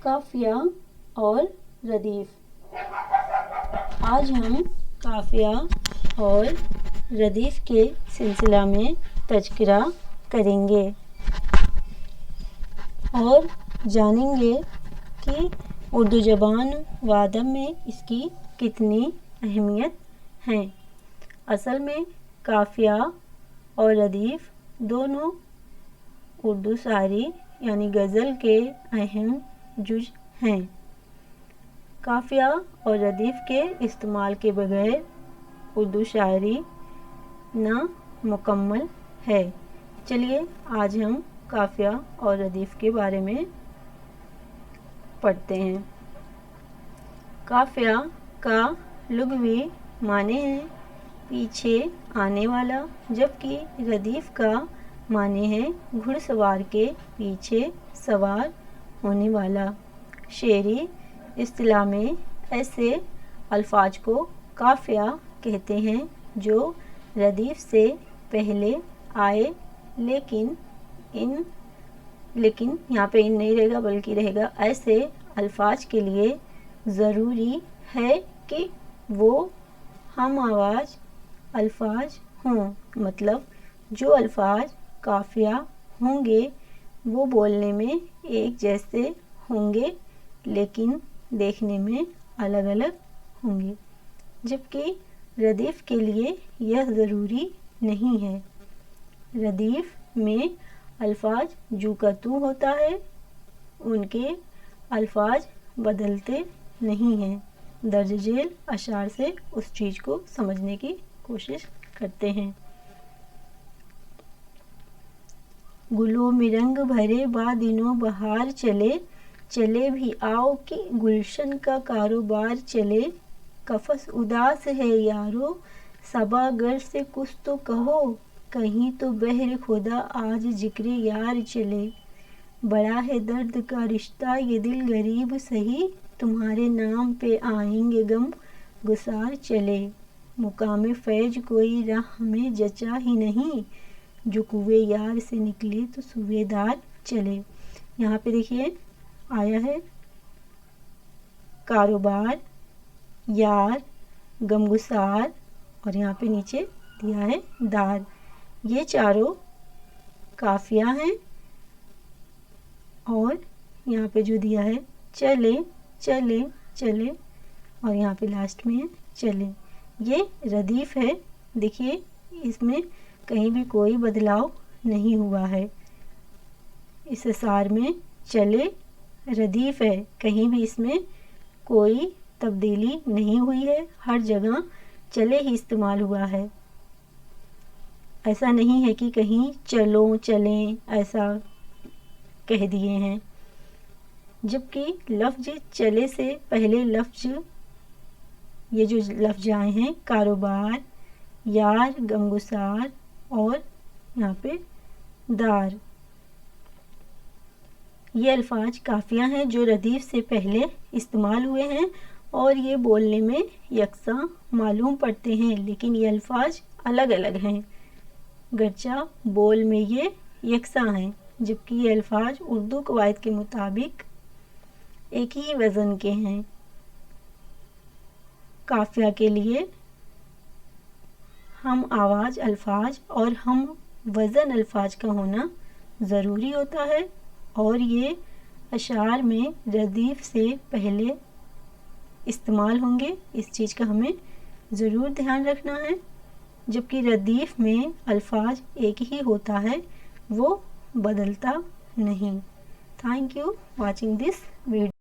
काफिया और रदीफ। आज हम काफिया और रदीफ के सिलसिला में तज़किरा करेंगे और जानेंगे कि उर्दू ज़बान व अदब में इसकी कितनी अहमियत है। असल में काफिया और रदीफ दोनों उर्दू शायरी यानी गज़ल के अहम जुज़ हैं। काफिया और रदीफ के इस्तेमाल के बगैर उर्दू शायरी नामुकम्मल है। चलिए आज हम काफिया और रदीफ के बारे में पढ़ते हैं। काफिया का लुग़वी माने है पीछे आने वाला, जबकि रदीफ का माने है घुड़सवार के पीछे सवार होने वाला। शेरी इस्तिलाह में ऐसे अल्फाज को काफिया कहते हैं जो रदीफ से पहले आए, लेकिन यहाँ पे इन नहीं रहेगा बल्कि रहेगा ऐसे अल्फाज के लिए ज़रूरी है कि वो हम आवाज़ अल्फाज हों। मतलब जो अल्फाज काफिया होंगे वो बोलने में एक जैसे होंगे लेकिन देखने में अलग अलग होंगे, जबकि रदीफ के लिए यह ज़रूरी नहीं है। रदीफ में अल्फाज जू का तू होता है, उनके अल्फाज बदलते नहीं हैं। दर्ज झेल अशार से उस चीज़ को समझने की कोशिश करते हैं। गुलो मिरंग भरे बा दिनों बहार चले, चले भी आओ कि गुलशन का कारोबार चले। कफस उदास है यारो सबा गर से कुछ तो कहो, कहीं तो बहर खुदा आज जिक्र यार चले। बड़ा है दर्द का रिश्ता ये दिल गरीब सही, तुम्हारे नाम पे आएंगे गम गुसार चले। मुकाम फैज कोई राह में जचा ही नहीं, जो कुए यार से निकले तो सूबेदार चले। यहाँ पे देखिए आया है कारोबार, यार, गमगुसार और यहाँ पे नीचे दिया है दार। ये चारों काफिया हैं और यहाँ पे जो दिया है चले चले चले और यहाँ पे लास्ट में है चले, ये रदीफ है। देखिए इसमें कहीं भी कोई बदलाव नहीं हुआ है। इस असार में चले रदीफ है, कहीं भी इसमें कोई तब्दीली नहीं हुई है, हर जगह चले ही इस्तेमाल हुआ है। ऐसा नहीं है कि कहीं चलो चलें ऐसा कह दिए हैं, जबकि लफ्ज़ चले से पहले लफ्ज़ ये जो लफ्ज़ आए हैं कारोबार, यार, गमगुसार और यहाँ पे दार, ये अल्फाज काफिया हैं जो रदीफ से पहले इस्तेमाल हुए हैं और ये बोलने में यकसा मालूम पड़ते हैं, लेकिन ये अल्फाज अलग अलग हैं। गर्चा बोल में ये यकसा हैं, जबकि ये अल्फाज उर्दू कवायद के मुताबिक एक ही वज़न के हैं। काफिया के लिए हम आवाज़ अल्फाज और हम वज़न अल्फाज का होना ज़रूरी होता है और ये अशार में रदीफ से पहले इस्तेमाल होंगे, इस चीज़ का हमें ज़रूर ध्यान रखना है। जबकि रदीफ में अल्फाज एक ही होता है, वो बदलता नहीं। Thank you watching this video.